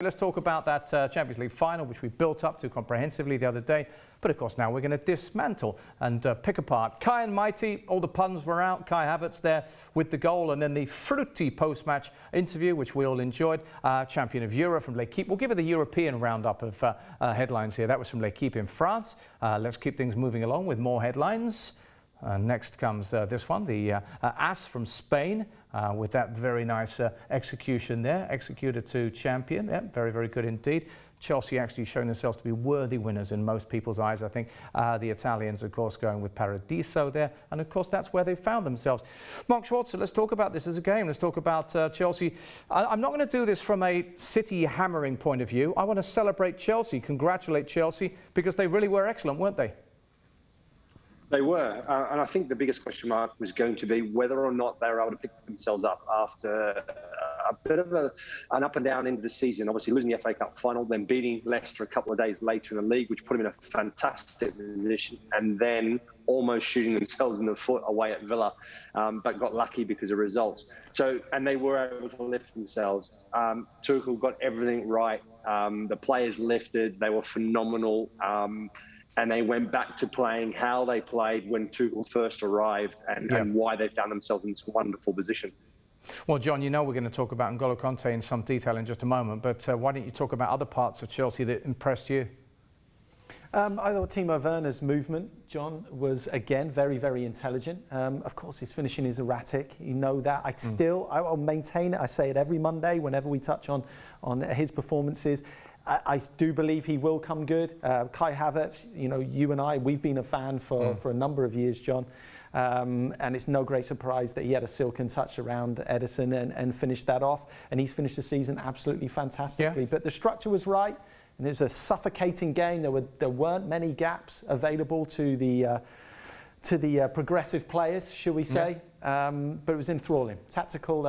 let's talk about that Champions League final, which we built up to comprehensively the other day. But of course, now we're going to dismantle and pick apart. Kai and Mighty, all the puns were out. Kai Havertz there with the goal, and then the fruity post-match interview, which we all enjoyed. Champion of Europe from L'Equipe. We'll give it the European roundup of headlines here. That was from L'Equipe in France. Let's keep things moving along with more headlines. Next comes this one, the As from Spain, with that very nice execution there, executed to champion. Yeah, very, very good indeed. Chelsea actually shown themselves to be worthy winners in most people's eyes, I think. The Italians, of course, going with Paradiso there. And, of course, that's where they found themselves. Mark Schwarzer, let's talk about this as a game. Let's talk about Chelsea. I'm not going to do this from a City hammering point of view. I want to celebrate Chelsea, congratulate Chelsea, because they really were excellent, weren't they? They were, and I think the biggest question mark was going to be whether or not they were able to pick themselves up after a bit of an up and down end of the season. Obviously losing the FA Cup final, then beating Leicester a couple of days later in the league, which put them in a fantastic position, and then almost shooting themselves in the foot away at Villa, but got lucky because of results. So, and they were able to lift themselves. Tuchel got everything right. The players lifted. They were phenomenal. And they went back to playing how they played when Tuchel first arrived and why they found themselves in this wonderful position. Well, John, you know we're going to talk about N'Golo Kanté in some detail in just a moment, but why don't you talk about other parts of Chelsea that impressed you? I thought Timo Werner's movement, John, was again very, very intelligent. Of course, his finishing is erratic. You know that. I'll maintain it. I say it every Monday whenever we touch on his performances. I do believe he will come good. Kai Havertz, you know, you and I, we've been a fan for a number of years, John. And it's no great surprise that he had a silken touch around Edison and finished that off. And he's finished the season absolutely fantastically. Yeah. But the structure was right. And there's a suffocating game. There weren't many gaps available to the progressive players, shall we say. Yeah. But it was enthralling. Tactical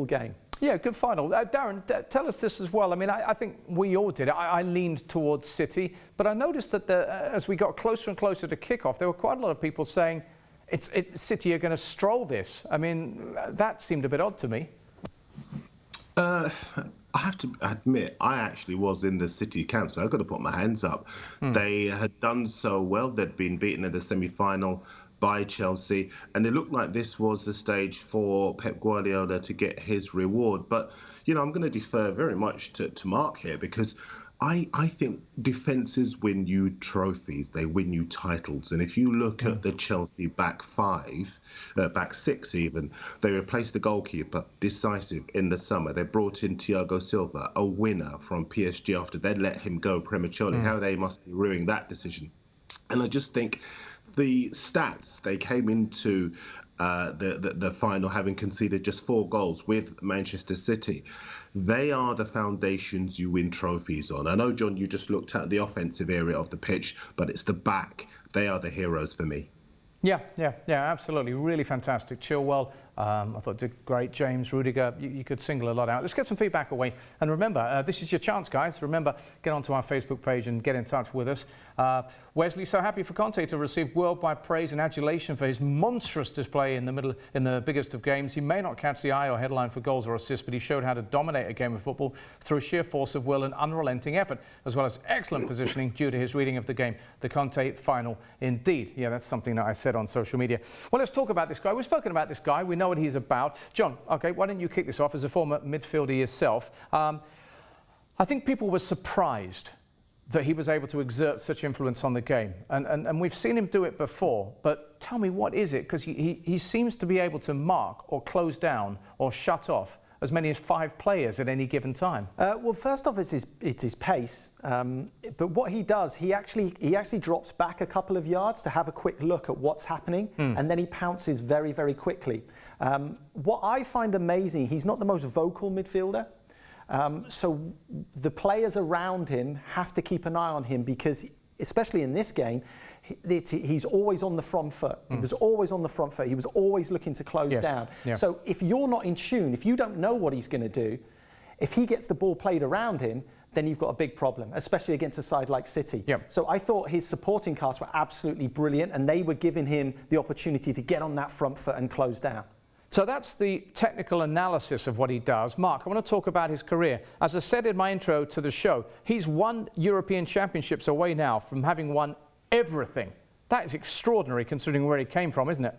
game. Yeah, good final. Darren, tell us this as well. I mean, I think we all did. I leaned towards City, but I noticed that as we got closer and closer to kickoff, there were quite a lot of people saying City are going to stroll this. I mean, that seemed a bit odd to me. I have to admit, I actually was in the City camp, so I've got to put my hands up. They had done so well. They'd been beaten in the semi-final by Chelsea, and it looked like this was the stage for Pep Guardiola to get his reward. But, you know, I'm going to defer very much to Mark here, because I think defences win you trophies, they win you titles. And if you look at the Chelsea back six even, they replaced the goalkeeper, decisive in the summer. They brought in Thiago Silva, a winner from PSG after they let him go prematurely. How they must be ruining that decision. And I just think the stats, they came into the final having conceded just 4 goals with Manchester City. They are the foundations you win trophies on. I know, John, you just looked at the offensive area of the pitch, but it's the back. They are the heroes for me. Yeah, absolutely. Really fantastic. Chilwell, I thought did great. James, Rudiger, you could single a lot out. Let's get some feedback away. And remember, this is your chance, guys. Remember, get onto our Facebook page and get in touch with us. Wesley, so happy for Kanté to receive worldwide praise and adulation for his monstrous display in the biggest of games. He may not catch the eye or headline for goals or assists, but he showed how to dominate a game of football through sheer force of will and unrelenting effort, as well as excellent positioning due to his reading of the game. The Kanté final, indeed. Yeah, that's something that I said on social media. Well, let's talk about this guy. We've spoken about this guy. We know what he's about. John, okay, why don't you kick this off as a former midfielder yourself? I think people were surprised that he was able to exert such influence on the game. And we've seen him do it before, but tell me, what is it? Because he seems to be able to mark or close down or shut off as many as 5 players at any given time. Well, first off, it's his pace. But what he does, he actually drops back a couple of yards to have a quick look at what's happening, and then he pounces very, very quickly. What I find amazing, he's not the most vocal midfielder. So the players around him have to keep an eye on him, because, especially in this game, he's always on the front foot. He was always on the front foot. He was always looking to close down. Yeah. So if you're not in tune, if you don't know what he's going to do, if he gets the ball played around him, then you've got a big problem, especially against a side like City. Yep. So I thought his supporting cast were absolutely brilliant, and they were giving him the opportunity to get on that front foot and close down. So that's the technical analysis of what he does. Mark, I want to talk about his career. As I said in my intro to the show, he's won European Championships away now from having won everything. That is extraordinary considering where he came from, isn't it?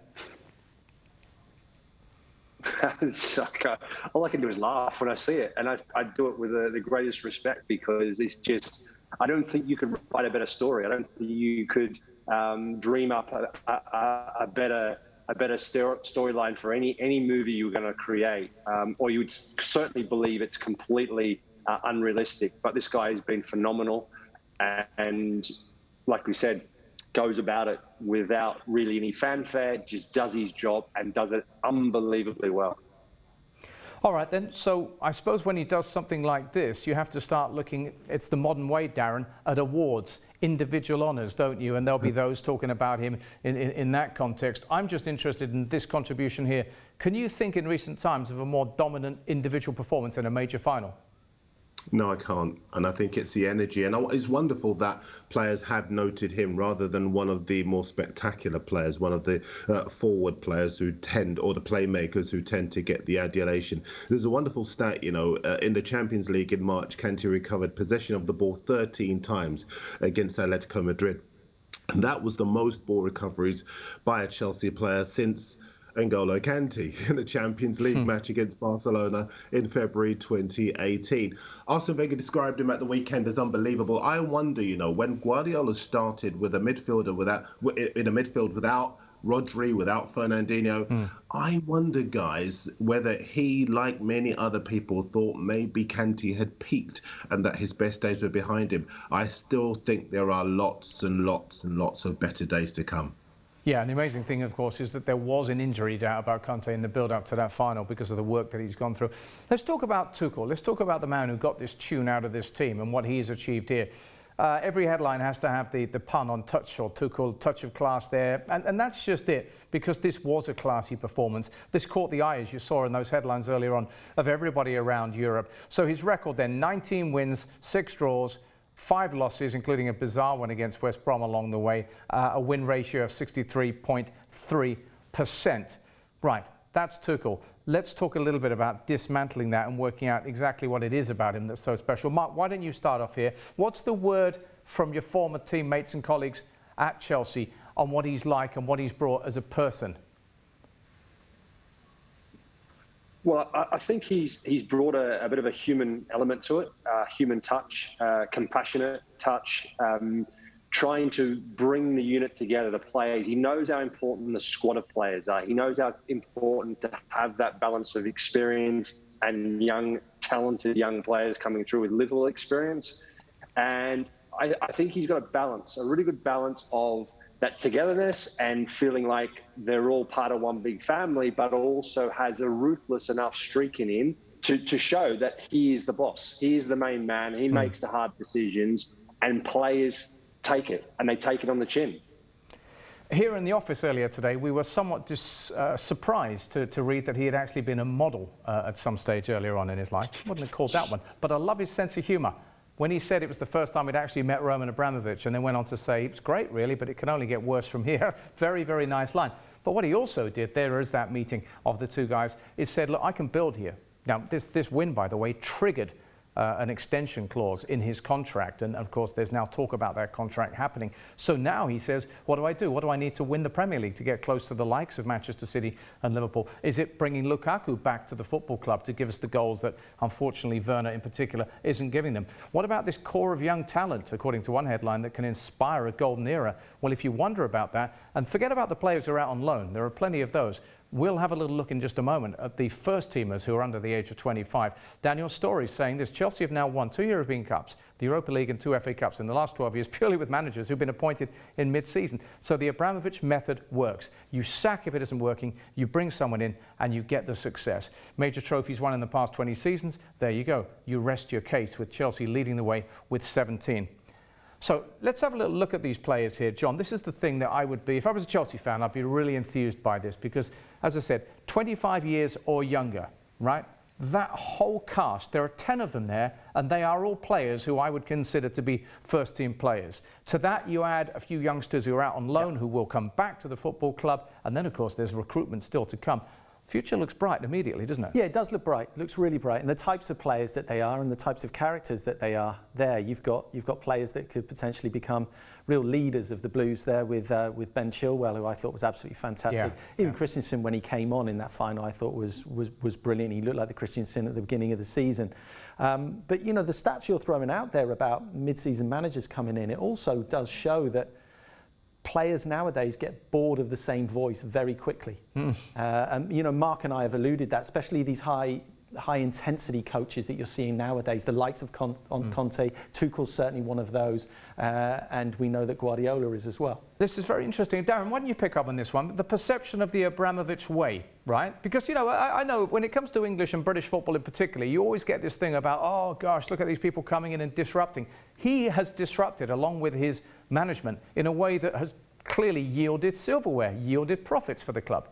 All I can do is laugh when I see it. And I do it with the greatest respect, because it's just, I don't think you could write a better story. I don't think you could dream up a better storyline for any movie you were going to create, or you would certainly believe it's completely unrealistic. But this guy has been phenomenal, and like we said, goes about it without really any fanfare, just does his job and does it unbelievably well. All right then, so I suppose when he does something like this, you have to start looking, it's the modern way, Darren, at awards, individual honours, don't you? And there'll be those talking about him in that context. I'm just interested in this contribution here. Can you think in recent times of a more dominant individual performance in a major final? No, I can't. And I think it's the energy. And it's wonderful that players have noted him rather than one of the more spectacular players, one of the forward players who tend, or the playmakers who tend to get the adulation. There's a wonderful stat, in the Champions League in March, Kanté recovered possession of the ball 13 times against Atletico Madrid. And that was the most ball recoveries by a Chelsea player since N'Golo Kanté in the Champions League match against Barcelona in February 2018. Arsene Wenger described him at the weekend as unbelievable. I wonder, when Guardiola started with a midfield without Rodri, without Fernandinho, I wonder, guys, whether he, like many other people, thought maybe Kanté had peaked and that his best days were behind him. I still think there are lots and lots and lots of better days to come. Yeah, and the amazing thing, of course, is that there was an injury doubt about Kanté in the build-up to that final because of the work that he's gone through. Let's talk about Tuchel. Let's talk about the man who got this tune out of this team and what he has achieved here. Every headline has to have the pun on touch, or Tuchel, touch of class there. And that's just it, because this was a classy performance. This caught the eye, as you saw in those headlines earlier on, of everybody around Europe. So his record then, 19 wins, 6 draws, 5 losses, including a bizarre one against West Brom along the way, a win ratio of 63.3%. Right, that's Tuchel. Let's talk a little bit about dismantling that and working out exactly what it is about him that's so special. Mark, why don't you start off here? What's the word from your former teammates and colleagues at Chelsea on what he's like and what he's brought as a person? Well, I think he's brought a bit of a human element to it, human touch, compassionate touch, trying to bring the unit together, the players. He knows how important the squad of players are. He knows how important to have that balance of experience and young, talented young players coming through with little experience. And I think he's got a really good balance of that togetherness and feeling like they're all part of one big family, but also has a ruthless enough streak in him to show that he is the boss. He is the main man. He makes the hard decisions, and players take it, and they take it on the chin. Here in the office earlier today, we were somewhat surprised to read that he had actually been a model at some stage earlier on in his life. I wouldn't have called that one, but I love his sense of humour. When he said it was the first time he'd actually met Roman Abramovich, and then went on to say, it's great really, but it can only get worse from here. Very, very nice line. But what he also did, there is that meeting of the two guys, is said, look, I can build here. Now, this win, by the way, triggered an extension clause in his contract. And of course, there's now talk about that contract happening. So now he says, what do I do? What do I need to win the Premier League to get close to the likes of Manchester City and Liverpool? Is it bringing Lukaku back to the football club to give us the goals that, unfortunately, Werner in particular isn't giving them? What about this core of young talent, according to one headline, that can inspire a golden era? Well, if you wonder about that, and forget about the players who are out on loan, there are plenty of those. We'll have a little look in just a moment at the first teamers who are under the age of 25. Daniel Story saying this: Chelsea have now won 2 European Cups, the Europa League and 2 FA Cups in the last 12 years, purely with managers who've been appointed in mid-season. So the Abramovich method works. You sack if it isn't working, you bring someone in and you get the success. Major trophies won in the past 20 seasons, there you go. You rest your case with Chelsea leading the way with 17. So let's have a little look at these players here. John, this is the thing that I would be, if I was a Chelsea fan, I'd be really enthused by this because, as I said, 25 years or younger, right? That whole cast, there are 10 of them there, and they are all players who I would consider to be first-team players. To that, you add a few youngsters who are out on loan who will come back to the football club, and then, of course, there's recruitment still to come. future looks bright immediately, doesn't it? Yeah, it does look bright. It looks really bright. And the types of players that they are and the types of characters that they are there, you've got players that could potentially become real leaders of the Blues there with Ben Chilwell, who I thought was absolutely fantastic. Even Christensen, when he came on in that final, I thought was brilliant. He looked like the Christensen at the beginning of the season. But, you know, the stats you're throwing out there about mid-season managers coming in, it also does show that players nowadays get bored of the same voice very quickly. And, you know, Mark and I have alluded that, especially these high intensity coaches that you're seeing nowadays, the likes of Conte, Tuchel's certainly one of those, and we know that Guardiola is as well. This is very interesting. Darren, why don't you pick up on this one? The perception of the Abramovich way, right? Because, you know, I know when it comes to English and British football in particular, you always get this thing about, oh gosh, look at these people coming in and disrupting. He has disrupted along with his management in a way that has clearly yielded silverware, yielded profits for the club.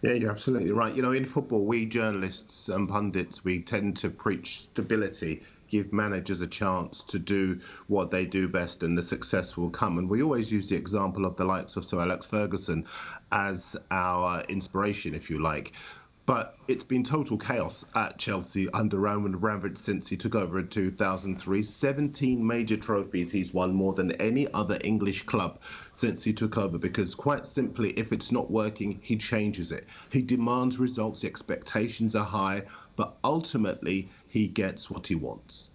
Yeah, you're absolutely right. You know, in football, we journalists and pundits, we tend to preach stability, give managers a chance to do what they do best, and the success will come. And we always use the example of the likes of Sir Alex Ferguson as our inspiration, if you like. But it's been total chaos at Chelsea under Roman Abramovich since he took over in 2003. 17 major trophies he's won, more than any other English club since he took over, because quite simply, if it's not working, he changes it. He demands results, the expectations are high, but ultimately he gets what he wants.